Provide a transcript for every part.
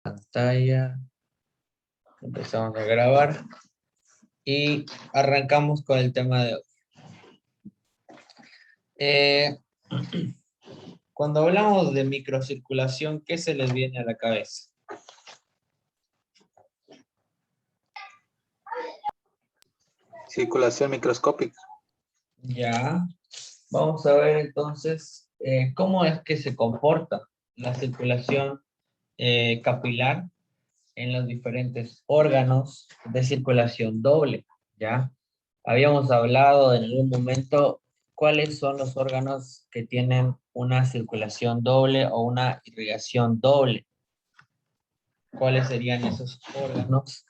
Pantalla. Empezamos a grabar. Y arrancamos con el tema de hoy. Cuando hablamos de microcirculación, ¿qué se les viene a la cabeza? Circulación microscópica. Ya. Vamos a ver entonces cómo es que se comporta la circulación capilar en los diferentes órganos de circulación doble, ¿ya? Habíamos hablado en algún momento cuáles son los órganos que tienen una circulación doble o una irrigación doble. ¿Cuáles serían esos órganos?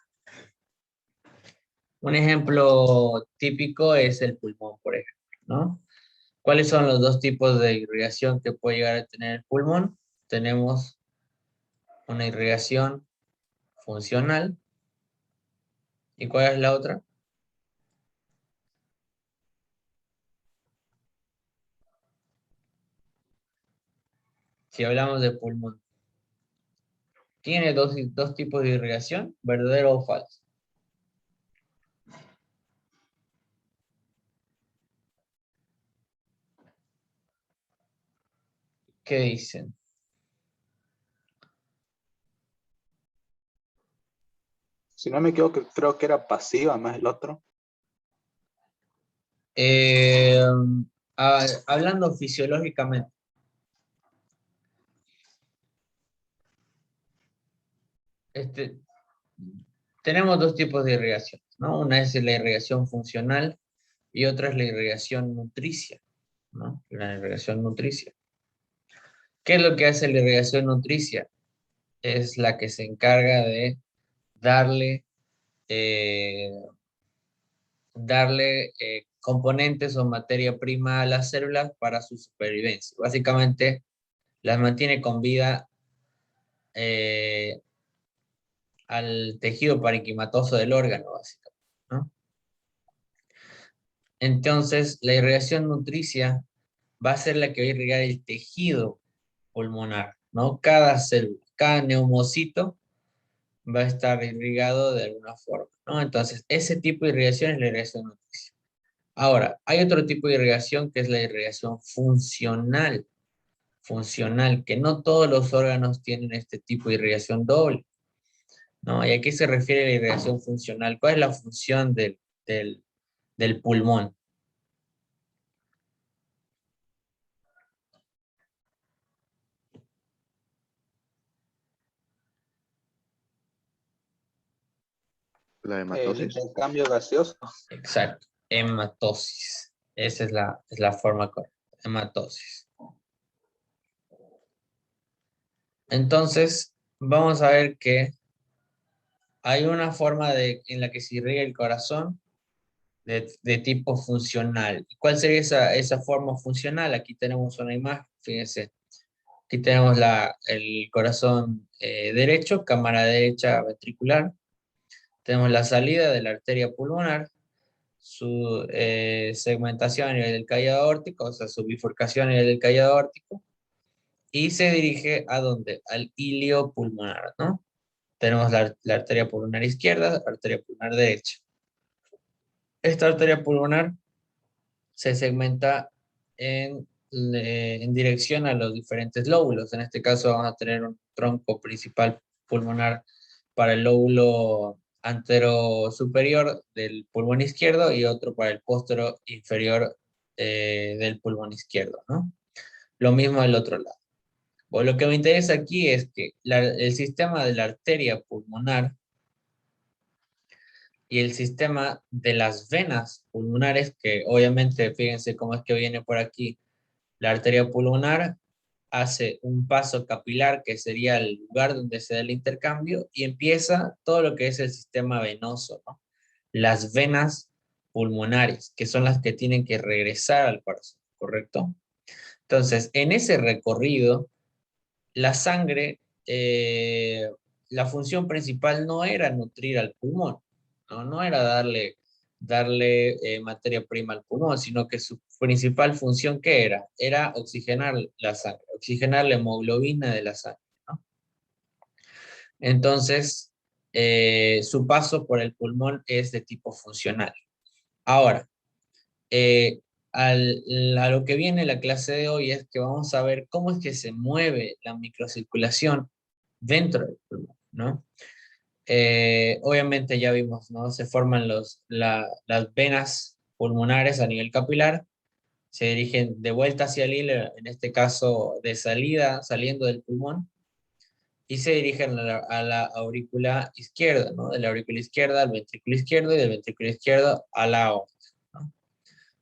Un ejemplo típico es el pulmón, por ejemplo, ¿no? ¿Cuáles son los dos tipos de irrigación que puede llegar a tener el pulmón? Tenemos una irrigación funcional. ¿Y cuál es la otra? Si hablamos de pulmón. ¿Tiene dos tipos de irrigación? ¿Verdadero o falso? ¿Qué dicen? Si no me equivoco, creo que era pasiva más el otro. Eh, Hablando fisiológicamente, tenemos dos tipos de irrigación, ¿no? Una es la irrigación funcional y otra es la irrigación nutricia, ¿no? La irrigación nutricia. ¿Qué es lo que hace la irrigación nutricia? Es la que se encarga de darle, eh, componentes o materia prima a las células para su supervivencia. Básicamente, las mantiene con vida al tejido parenquimatoso del órgano, básicamente, ¿no? Entonces, la irrigación nutricia va a ser la que va a irrigar el tejido pulmonar, ¿no? Cada célula, cada neumocito va a estar irrigado de alguna forma, ¿no? Entonces, ese tipo de irrigación es la irrigación nutricia. Ahora, hay otro tipo de irrigación que es la irrigación funcional, que no todos los órganos tienen este tipo de irrigación doble, ¿no? ¿Y a qué se refiere la irrigación funcional? ¿Cuál es la función del pulmón? La El hematosis. intercambio gaseoso. Exacto, hematosis. Esa es la forma correcta, hematosis. Entonces, vamos a ver que hay una forma en la que se irriga el corazón de tipo funcional. ¿Cuál sería esa forma funcional? Aquí tenemos una imagen, fíjense. Aquí tenemos el corazón derecho, cámara derecha ventricular. Tenemos la salida de la arteria pulmonar, su segmentación a nivel del callado aórtico, o sea, su bifurcación a nivel del callado aórtico, y se dirige ¿a dónde? Al ilio pulmonar, ¿no? Tenemos la arteria pulmonar izquierda, arteria pulmonar derecha. Esta arteria pulmonar se segmenta en dirección a los diferentes lóbulos. En este caso vamos a tener un tronco principal pulmonar para el lóbulo antero superior del pulmón izquierdo y otro para el póstero inferior del pulmón izquierdo, ¿no? Lo mismo del otro lado. Lo que me interesa aquí es que el sistema de la arteria pulmonar y el sistema de las venas pulmonares, que obviamente, fíjense cómo es que viene por aquí, la arteria pulmonar hace un paso capilar, que sería el lugar donde se da el intercambio, y empieza todo lo que es el sistema venoso, ¿no? Las venas pulmonares, que son las que tienen que regresar al corazón, ¿correcto? Entonces, en ese recorrido, la sangre, la función principal no era nutrir al pulmón, no, no era darle materia prima al pulmón, sino que su principal función, ¿qué era? Era oxigenar la sangre, oxigenar la hemoglobina de la sangre, ¿no? Entonces, su paso por el pulmón es de tipo funcional. Ahora, eh, a lo que viene la clase de hoy es que vamos a ver cómo es que se mueve la microcirculación dentro del pulmón, ¿no? Obviamente ya vimos, ¿no? Se forman las venas pulmonares a nivel capilar, se dirigen de vuelta hacia el hilo, en este caso de salida, saliendo del pulmón, y se dirigen a la aurícula izquierda, ¿no? De la aurícula izquierda al ventrículo izquierdo y del ventrículo izquierdo a la aorta, ¿no?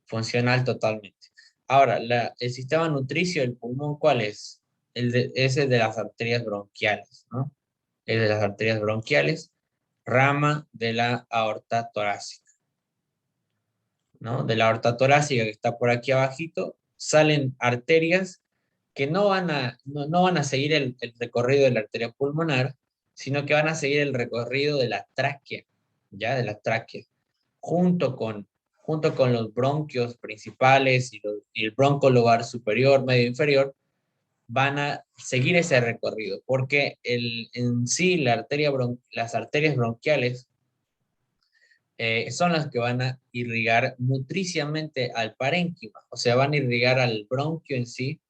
Funcional totalmente. Ahora, el sistema nutricio del pulmón, ¿cuál es? Ese de las arterias bronquiales, ¿no? Es de las arterias bronquiales, rama de la aorta torácica, ¿no? De la aorta torácica que está por aquí abajito, salen arterias que no van a seguir el recorrido de la arteria pulmonar, sino que van a seguir el recorrido de la tráquea, ¿ya? De la tráquea, junto con, junto con los bronquios principales y el bronco lobar superior, medio inferior, van a seguir ese recorrido, porque en sí las arterias bronquiales son las que van a irrigar nutriciamente al parénquima, o sea, van a irrigar al bronquio en sí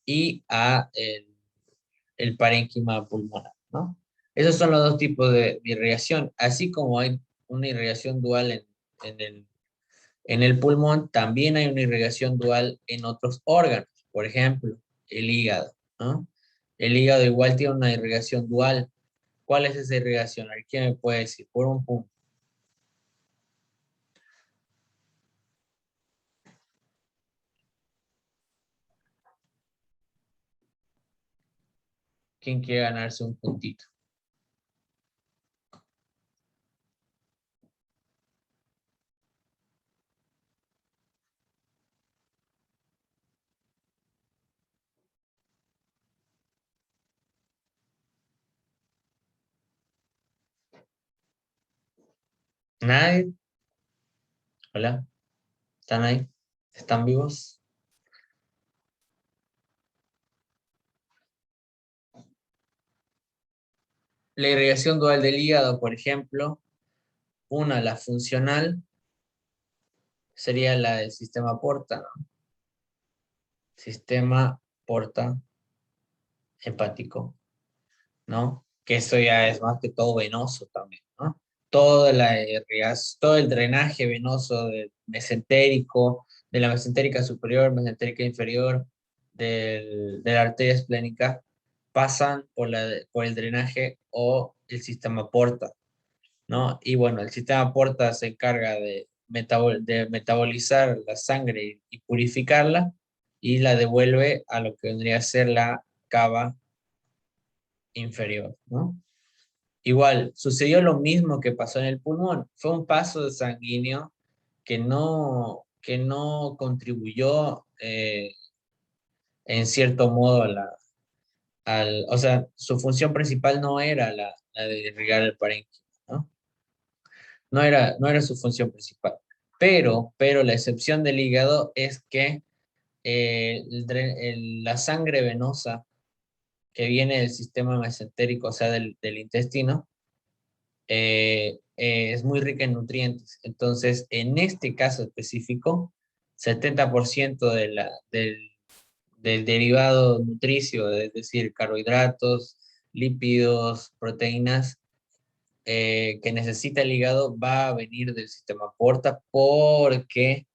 y a el parénquima pulmonar, ¿no? Esos son los dos tipos de irrigación, así como hay una irrigación dual en el pulmón, también hay una irrigación dual en otros órganos, por ejemplo, el hígado, ¿no? El hígado igual tiene una irrigación dual. ¿Cuál es esa irrigación? A ver, ¿quién me puede decir? Por un punto. ¿Quién quiere ganarse un puntito? ¿Nadie? Hola, ¿están ahí? ¿Están vivos? La irrigación dual del hígado, por ejemplo, la funcional, sería la del sistema porta, ¿no? Sistema porta hepático, ¿no? Que eso ya es más que todo venoso también, ¿no? Todo el drenaje venoso del mesentérico, de la mesentérica superior, mesentérica inferior, de la arteria esplénica, pasan por el drenaje o el sistema porta, ¿no? Y bueno, el sistema porta se encarga de metabolizar la sangre y purificarla y la devuelve a lo que vendría a ser la cava inferior, ¿no? Igual, sucedió lo mismo que pasó en el pulmón. Fue un paso sanguíneo que no contribuyó en cierto modo o sea, su función principal no era la de irrigar el parénquima, ¿no? No era su función principal. Pero la excepción del hígado es que la sangre venosa que viene del sistema mesentérico, o sea, del intestino, es muy rica en nutrientes. Entonces, en este caso específico, 70% del derivado nutricio, es decir, carbohidratos, lípidos, proteínas, que necesita el hígado va a venir del sistema porta porque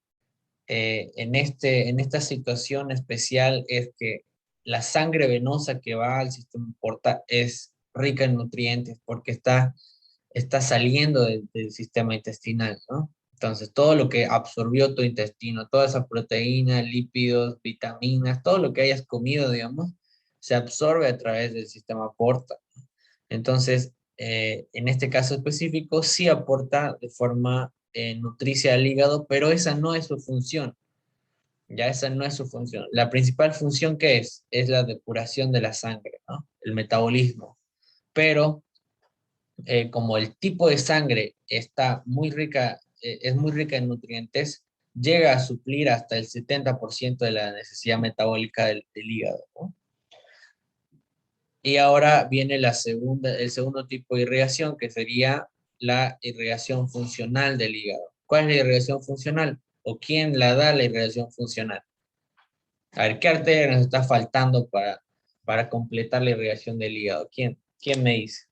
en esta situación especial es que la sangre venosa que va al sistema porta es rica en nutrientes porque está saliendo del sistema intestinal, ¿no? Entonces, todo lo que absorbió tu intestino, toda esa proteína, lípidos, vitaminas, todo lo que hayas comido, digamos, se absorbe a través del sistema porta. Entonces, en este caso específico, sí aporta de forma nutricia al hígado, pero esa no es su función. Ya esa no es su función. La principal función que es la depuración de la sangre, ¿no? El metabolismo. Pero como el tipo de sangre está muy rica, es muy rica en nutrientes, llega a suplir hasta el 70% de la necesidad metabólica del hígado, ¿no? Y ahora viene el segundo tipo de irrigación, que sería la irrigación funcional del hígado. ¿Cuál es la irrigación funcional? ¿O quién la da la irrigación funcional? A ver, ¿qué arteria nos está faltando para completar la irrigación del hígado? ¿Quién me dice?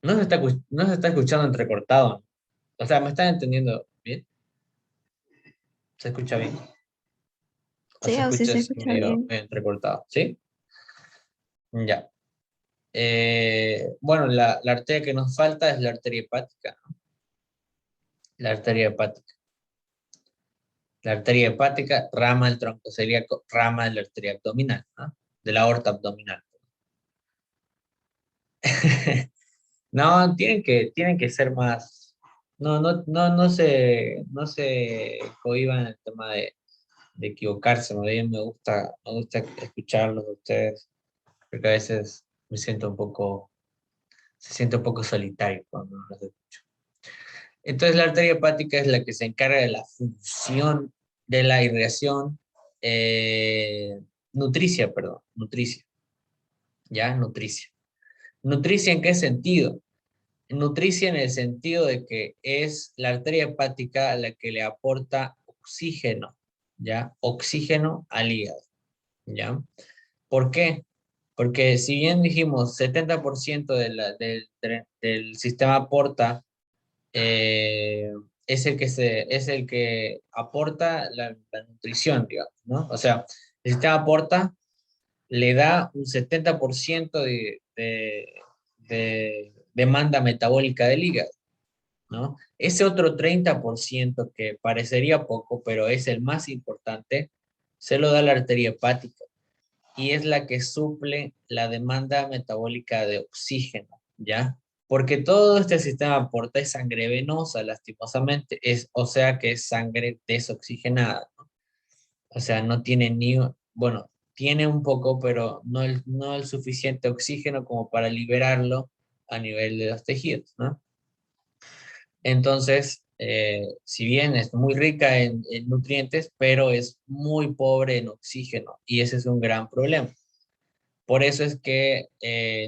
No se está escuchando entrecortado. O sea, ¿me están entendiendo bien? ¿Se escucha bien? ¿O Sí, se o sí escucha se así escucha medio, bien. medio entrecortado? ¿Sí? Ya. Bueno, la arteria que nos falta es la arteria hepática, ¿no? La arteria hepática. La arteria hepática, rama del tronco celíaco, rama de la arteria abdominal, ¿no? De la aorta abdominal. No, tienen que ser más. No se cohíban en el tema de equivocarse. Más bien me gusta escucharlos de ustedes, porque a veces se siente un poco solitario cuando los escucho. Entonces la arteria hepática es la que se encarga de la función de la irrigación nutricia, perdón, nutricia, ¿ya? Nutricia. ¿Nutricia en qué sentido? Nutricia en el sentido de que es la arteria hepática la que le aporta oxígeno, ¿ya? Oxígeno al hígado, ¿ya? ¿Por qué? Porque si bien dijimos 70% del sistema aporta, eh, es el que aporta la nutrición, digamos, ¿no? O sea, el sistema aporta, le da un 70% de demanda metabólica del hígado, ¿no? Ese otro 30% que parecería poco, pero es el más importante, se lo da la arteria hepática y es la que suple la demanda metabólica de oxígeno, ¿ya? Porque todo este sistema aporta es sangre venosa, lastimosamente, o sea que es sangre desoxigenada, ¿no? O sea, no tiene bueno, tiene un poco, pero no el suficiente oxígeno como para liberarlo a nivel de los tejidos, ¿no? Entonces, si bien es muy rica en nutrientes, pero es muy pobre en oxígeno y ese es un gran problema. Por eso es que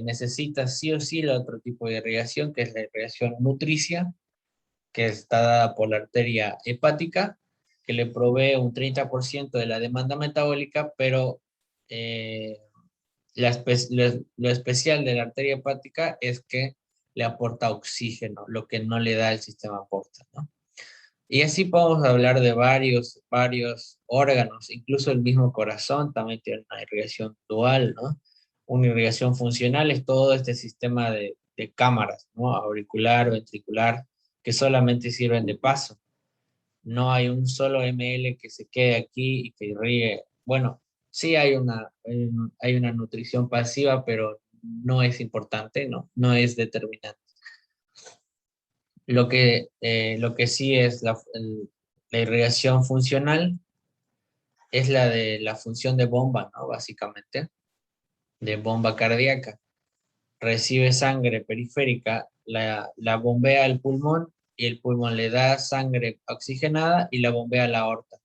necesita sí o sí el otro tipo de irrigación, que es la irrigación nutricia, que está dada por la arteria hepática, que le provee un 30% de la demanda metabólica, pero eh, lo especial de la arteria hepática es que le aporta oxígeno, lo que no le da el sistema aporta, ¿no? Y así podemos hablar de varios órganos, incluso el mismo corazón también tiene una irrigación dual, ¿no? Una irrigación funcional es todo este sistema de cámaras, ¿no? Auricular, ventricular, que solamente sirven de paso. No hay un solo ml que se quede aquí y que irrigue. Bueno, sí hay una nutrición pasiva, pero no es importante, ¿no? No es determinante. Lo que sí es la irrigación funcional es la de la función de bomba, ¿no? Básicamente, de bomba cardíaca. Recibe sangre periférica, la bombea al pulmón y el pulmón le da sangre oxigenada y la bombea a la aorta.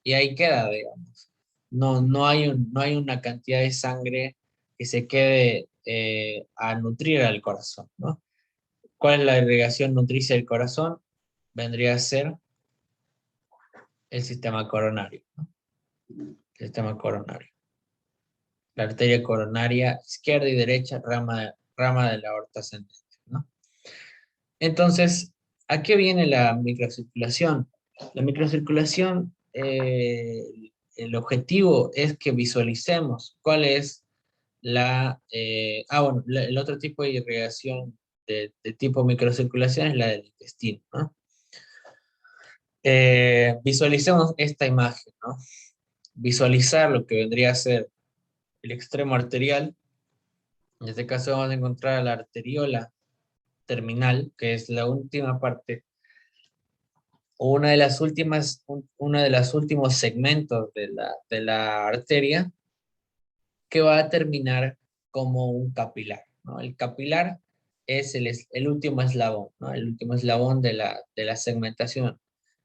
Y ahí queda, digamos. No hay una cantidad de sangre que se quede a nutrir al corazón, ¿no? ¿Cuál es la irrigación nutricia del corazón? Vendría a ser el sistema coronario, ¿no? El sistema coronario. La arteria coronaria izquierda y derecha, rama de la aorta ascendente, ¿no? Entonces, ¿a qué viene la microcirculación? La microcirculación, el objetivo es que visualicemos cuál es el otro tipo de irrigación de tipo microcirculación es la del intestino, ¿no? Visualicemos esta imagen, ¿no? Visualizar lo que vendría a ser el extremo arterial. En este caso vamos a encontrar la arteriola terminal, que es la última parte, o uno de los últimos segmentos de la arteria, que va a terminar como un capilar, ¿no? El capilar es el último eslabón, ¿no? El último eslabón de la segmentación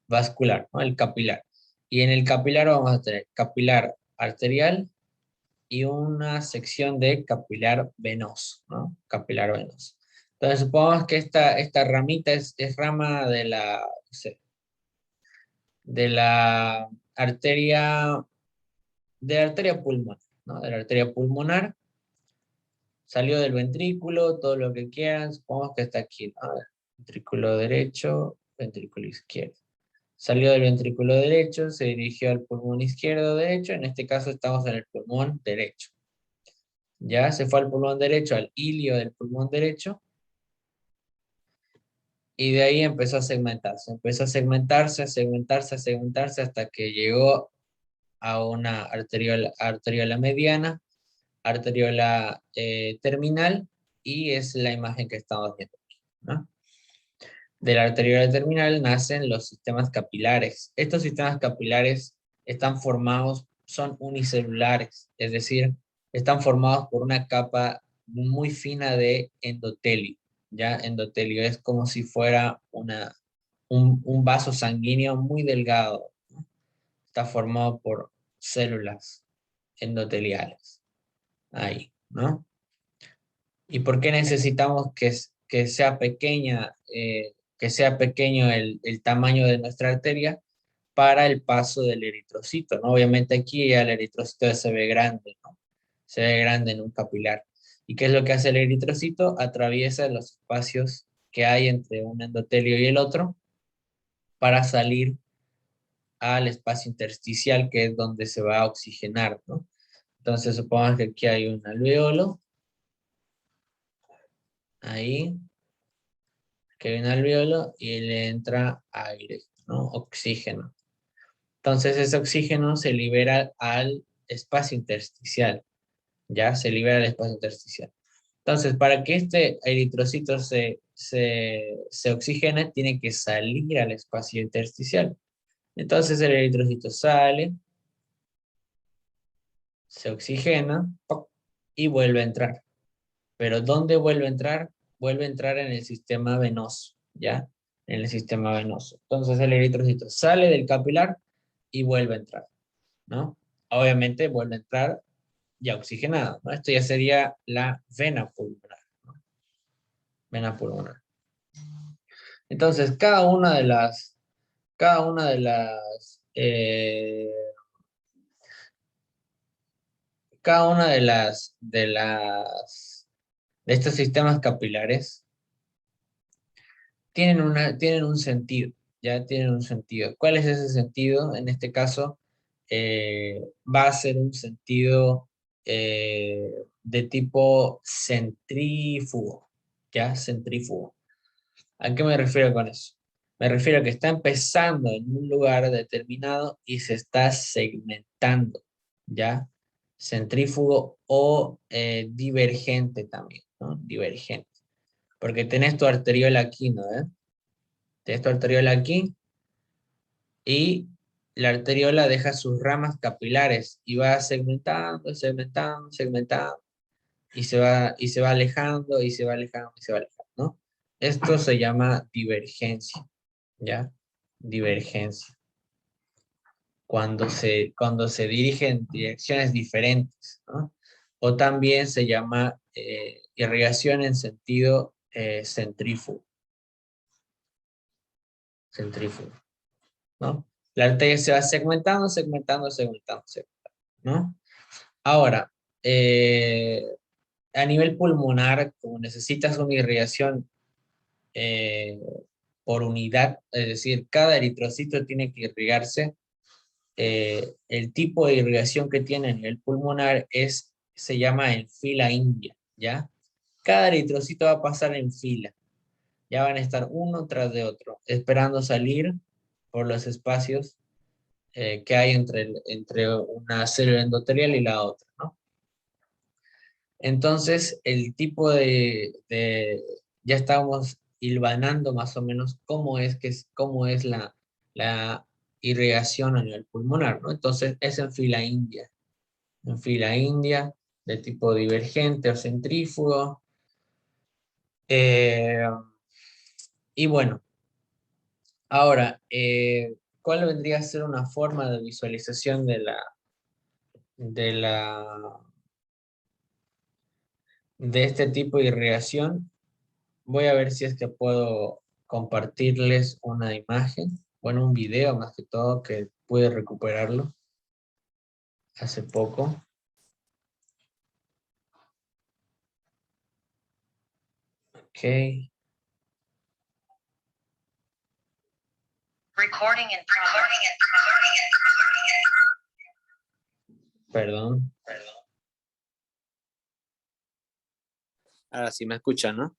vascular, ¿no? El capilar. Y en el capilar vamos a tener capilar arterial y una sección de capilar venoso, ¿no? Capilar venoso. Entonces, supongamos que esta ramita es rama no sé, de la arteria, de la arteria pulmonar, ¿no? De la arteria pulmonar, salió del ventrículo, todo lo que quieran, supongamos que está aquí, ¿no? Ventrículo derecho, ventrículo izquierdo. Salió del ventrículo derecho, se dirigió al pulmón izquierdo derecho, en este caso estamos en el pulmón derecho. Ya se fue al pulmón derecho, al ilio del pulmón derecho, y de ahí empezó a segmentarse, a segmentarse hasta que llegó a una arteriola mediana, arteriola terminal, y es la imagen que estamos viendo aquí, ¿no? De la arteriola terminal nacen los sistemas capilares. Estos sistemas capilares están formados, son unicelulares, es decir, están formados por una capa muy fina de endotelio. ¿Ya? Endotelio es como si fuera un vaso sanguíneo muy delgado, ¿no? Está formado por células endoteliales. Ahí, ¿no? ¿Y por qué necesitamos que sea pequeña, que sea pequeño el tamaño de nuestra arteria para el paso del eritrocito, ¿no? Obviamente aquí ya el eritrocito se ve grande, ¿no? Se ve grande en un capilar. ¿Y qué es lo que hace el eritrocito? Atraviesa los espacios que hay entre un endotelio y el otro para salir al espacio intersticial, que es donde se va a oxigenar, ¿no? Entonces supongamos que aquí hay un alveolo, ahí, que hay un alveolo y le entra aire, ¿no? Oxígeno. Entonces ese oxígeno se libera al espacio intersticial, ya se libera al espacio intersticial. Entonces, para que este eritrocito se oxigene, tiene que salir al espacio intersticial. Entonces el eritrocito sale, se oxigena, ¡poc!, y vuelve a entrar. Pero ¿dónde vuelve a entrar? Vuelve a entrar en el sistema venoso, ¿ya? En el sistema venoso. Entonces el eritrocito sale del capilar y vuelve a entrar, ¿no? Obviamente vuelve a entrar ya oxigenado, ¿no? Esto ya sería la vena pulmonar, ¿no? Vena pulmonar. Entonces, cada una de estos sistemas capilares tienen un sentido, ya tienen un sentido. ¿Cuál es ese sentido? En este caso, va a ser un sentido de tipo centrífugo, ¿ya? Centrífugo. ¿A qué me refiero con eso? Me refiero a que está empezando en un lugar determinado y se está segmentando, ¿ya? Centrífugo o divergente también, ¿no? Divergente. Porque tenés tu arteriola aquí, ¿no? Tenés tu arteriola aquí y la arteriola deja sus ramas capilares y va segmentando, segmentando, segmentando, y se va alejando, y se va alejando, y se va alejando, ¿no? Esto se llama divergencia, ¿ya? Divergencia. Cuando se dirige en direcciones diferentes, ¿no? O también se llama irrigación en sentido centrífugo. Centrífugo, ¿no? La arteria se va segmentando, segmentando, segmentando, segmentando, ¿no? Ahora, a nivel pulmonar, como necesitas una irrigación eh, por unidad, es decir, cada eritrocito tiene que irrigarse, el tipo de irrigación que tiene a nivel pulmonar se llama en fila india, ¿ya? Cada eritrocito va a pasar en fila, ya van a estar uno tras de otro, esperando salir por los espacios que hay entre una célula endotelial y la otra, ¿no? Entonces, el tipo ya estamos hilvanando más o menos cómo es la irrigación a nivel pulmonar, ¿no? Entonces, es en fila india, de tipo divergente o centrífugo, Eh, y bueno, ahora, ¿cuál vendría a ser una forma de visualización de la, de este tipo de irrigación? Voy a ver si es que puedo compartirles una imagen, bueno, un video más que todo, que pude recuperarlo hace poco. Ok, Recording in progress. perdón. Ahora sí me escuchan, ¿no?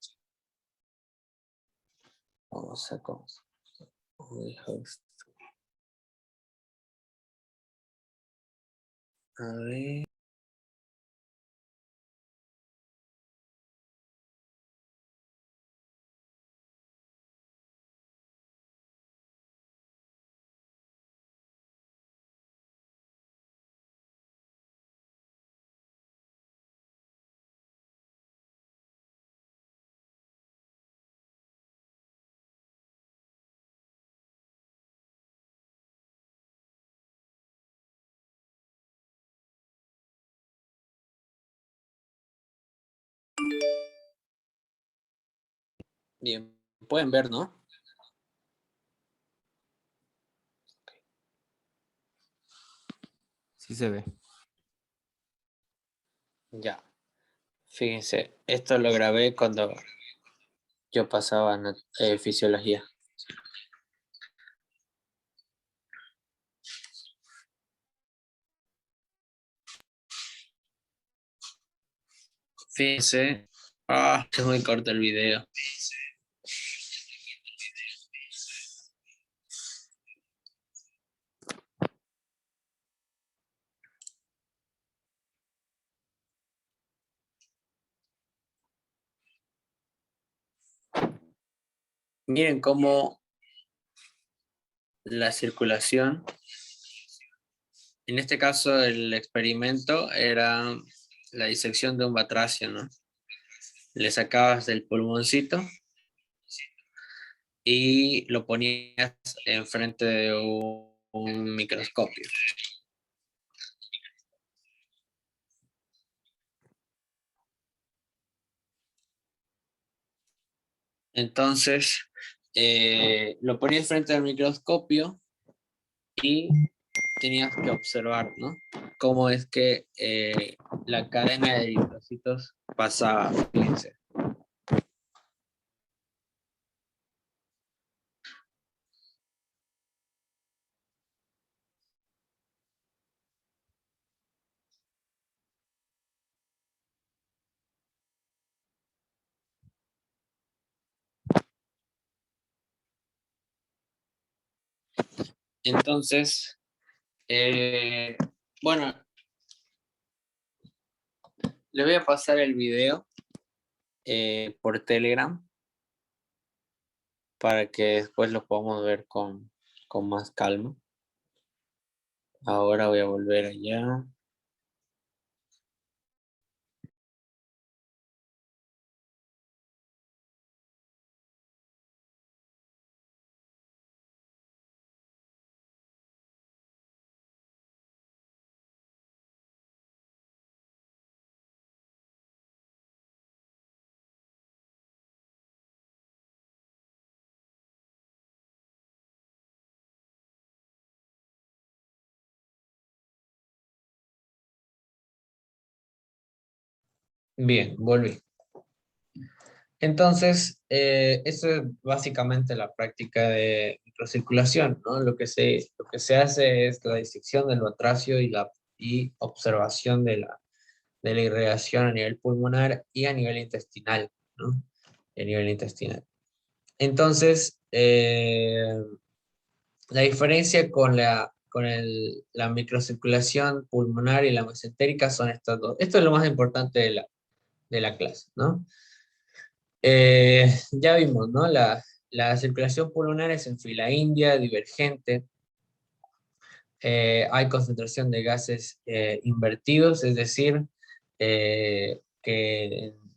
Vamos a a ver. Bien, pueden ver, ¿no? Sí se ve. Ya. Fíjense, esto lo grabé cuando yo pasaba fisiología. Fíjense. Ah, es muy corto el video. Miren cómo la circulación, en este caso el experimento era la disección de un batracio, ¿no? Le sacabas del pulmoncito y lo ponías enfrente de un microscopio. Entonces, lo ponías frente al microscopio y tenías que observar, ¿no? Cómo es que la cadena de eritrocitos pasaba, fíjense. Entonces, bueno, le voy a pasar el video por Telegram para que después lo podamos ver con más calma. Ahora voy a volver allá. Bien, volví. Entonces, eso es básicamente la práctica de microcirculación, ¿no? Lo que se hace es la disección del batracio y observación de la irrigación a nivel pulmonar y a nivel intestinal, ¿no? A nivel intestinal. Entonces, la diferencia la microcirculación pulmonar y la mesentérica son estas dos. Esto es lo más importante de la clase, ¿no? Ya vimos, ¿no? La circulación pulmonar es en fila india, divergente. Hay concentración de gases invertidos, es decir, que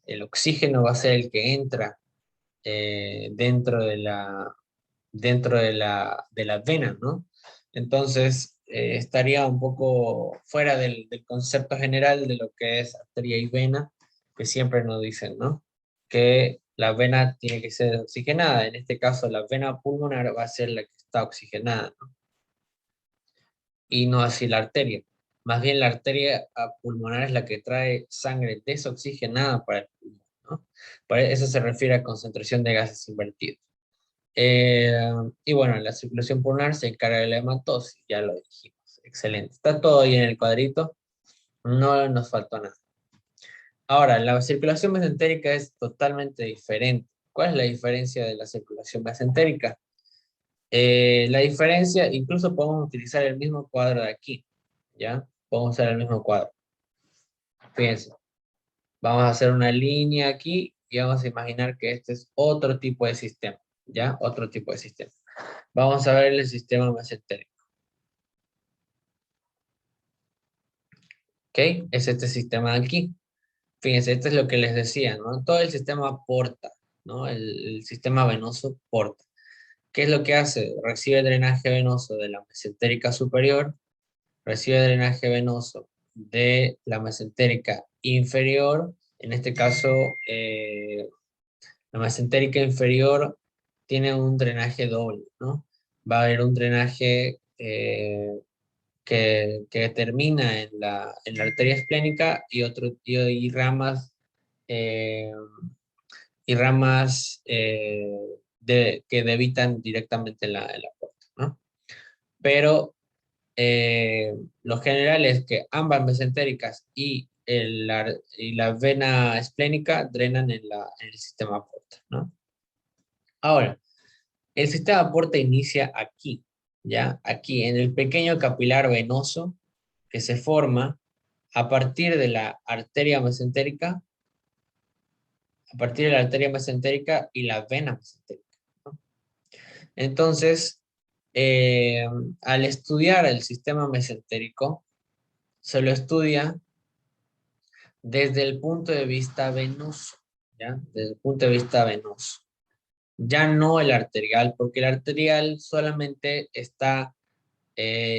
el oxígeno va a ser el que entra dentro de la vena, ¿no? Entonces, estaría un poco fuera del concepto general de lo que es arteria y vena, que siempre nos dicen, ¿no? Que la vena tiene que ser oxigenada. En este caso, la vena pulmonar va a ser la que está oxigenada, ¿no? Y no así la arteria. Más bien la arteria pulmonar es la que trae sangre desoxigenada para el pulmón, ¿no? Para eso se refiere a concentración de gases invertidos. Y bueno, la circulación pulmonar se encarga de la hematosis, ya lo dijimos. Excelente. Está todo ahí en el cuadrito. No nos faltó nada. Ahora, la circulación mesentérica es totalmente diferente. ¿Cuál es la diferencia de la circulación mesentérica? La diferencia, incluso podemos utilizar el mismo cuadro de aquí, ¿ya? Podemos usar el mismo cuadro. Fíjense, vamos a hacer una línea aquí y vamos a imaginar que este es otro tipo de sistema, ¿ya? Otro tipo de sistema. Vamos a ver el sistema mesentérico. ¿Ok? Es este sistema de aquí. Fíjense, esto es lo que les decía, ¿no? Todo el sistema porta, ¿no? El sistema venoso porta. ¿Qué es lo que hace? Recibe drenaje venoso de la mesentérica superior, recibe drenaje venoso de la mesentérica inferior. En este caso, la mesentérica inferior tiene un drenaje doble, ¿no? Va a haber un drenaje que termina en la arteria esplénica y ramas, eh, que debitan directamente en la puerta, ¿no? Pero lo general es que ambas mesentéricas y la vena esplénica drenan en el sistema porta, ¿no? Ahora, el sistema porta inicia aquí, ¿ya? Aquí, en el pequeño capilar venoso que se forma a partir de la arteria mesentérica, a partir de la arteria mesentérica y la vena mesentérica, ¿no? Entonces, eh, al estudiar el sistema mesentérico, se lo estudia desde el punto de vista venoso, ¿ya? Desde el punto de vista venoso. Ya no el arterial, porque el arterial solamente está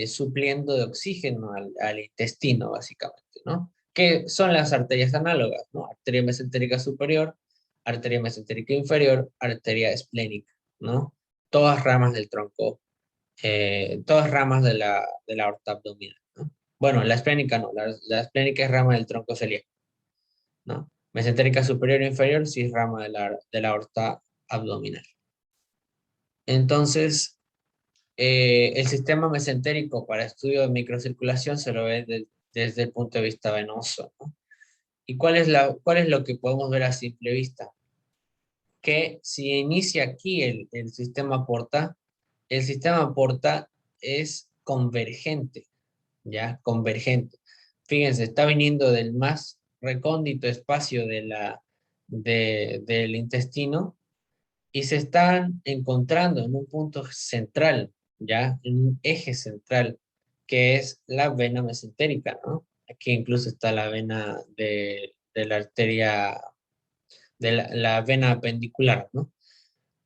supliendo de oxígeno al intestino, básicamente, ¿no? Que son las arterias análogas, ¿no? Arteria mesentérica superior, arteria mesentérica inferior, arteria esplénica, ¿no? Todas ramas del tronco, todas ramas de la aorta abdominal, ¿no? Bueno, la esplénica no, la esplénica es rama del tronco celíaco, ¿no? Mesentérica superior e inferior sí es rama de la aorta abdominal. Entonces, el sistema mesentérico para estudio de microcirculación se lo ve desde el punto de vista venoso, ¿no? ¿Y cuál es lo que podemos ver a simple vista? Que si inicia aquí el sistema porta es convergente, ¿ya? Convergente. Fíjense, está viniendo del más recóndito espacio del intestino y se están encontrando en un punto central, ¿ya? En un eje central, que es la vena mesentérica, ¿no? Aquí incluso está la vena de la arteria, de la vena apendicular, ¿no?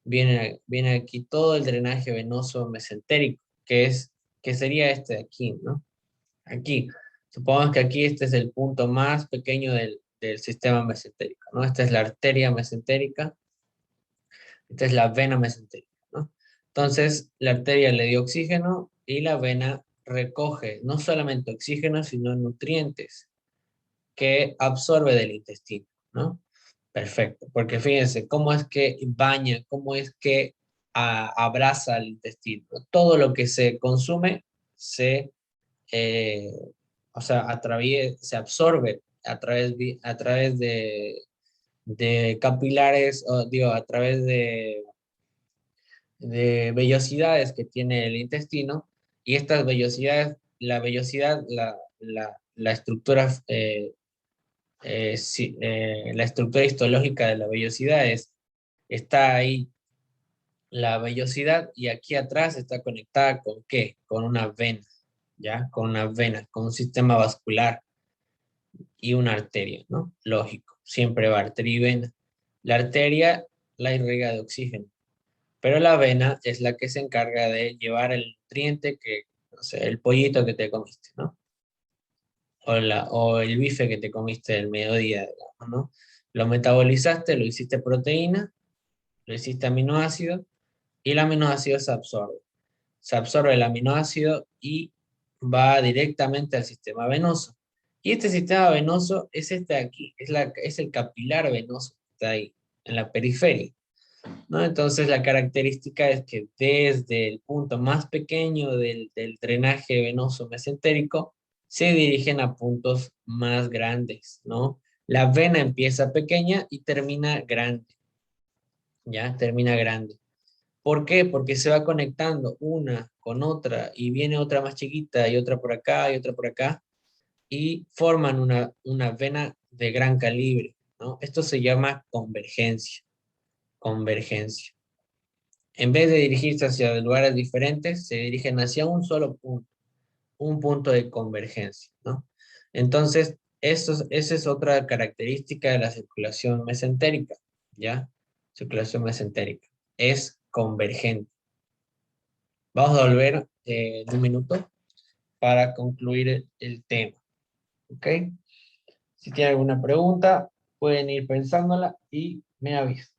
Viene aquí todo el drenaje venoso mesentérico, que sería este de aquí, ¿no? Aquí. Supongamos que aquí este es el punto más pequeño del sistema mesentérico, ¿no? Esta es la arteria mesentérica. Esta es la vena mesentérica, ¿no? Entonces, la arteria le dio oxígeno y la vena recoge no solamente oxígeno, sino nutrientes que absorbe del intestino, ¿no? Perfecto, porque fíjense cómo es que baña, cómo es que abraza al intestino. Todo lo que se consume eh, se absorbe a través de capilares, o digo, a través de vellosidades que tiene el intestino, y estas vellosidades, la estructura, la estructura histológica de la vellosidad está ahí la vellosidad, y aquí atrás está conectada con ¿qué? Con una vena, ¿ya? Con una vena, con un sistema vascular y una arteria, ¿no? Lógico, siempre va arteria y vena. La arteria la irriga de oxígeno. Pero la vena es la que se encarga de llevar el nutriente que, no sé, el pollito que te comiste, ¿no? O el bife que te comiste del mediodía, digamos, ¿no? Lo metabolizaste, lo hiciste proteína, lo hiciste aminoácido, y el aminoácido se absorbe. Se absorbe el aminoácido y va directamente al sistema venoso. Y este sistema venoso es este de aquí, es el capilar venoso que está ahí, en la periferia, ¿no? Entonces la característica es que desde el punto más pequeño del drenaje venoso mesentérico se dirigen a puntos más grandes, ¿no? La vena empieza pequeña y termina grande, ¿ya? Termina grande. ¿Por qué? Porque se va conectando una con otra y viene otra más chiquita y otra por acá y otra por acá y forman una vena de gran calibre, ¿no? Esto se llama convergencia, convergencia. En vez de dirigirse hacia lugares diferentes, se dirigen hacia un solo punto, un punto de convergencia, ¿no? Entonces, esa es otra característica de la circulación mesentérica, ¿ya? Circulación mesentérica. Es convergente. Vamos a volver en un minuto para concluir el tema, ¿ok? Si tienen alguna pregunta, pueden ir pensándola y me avisan.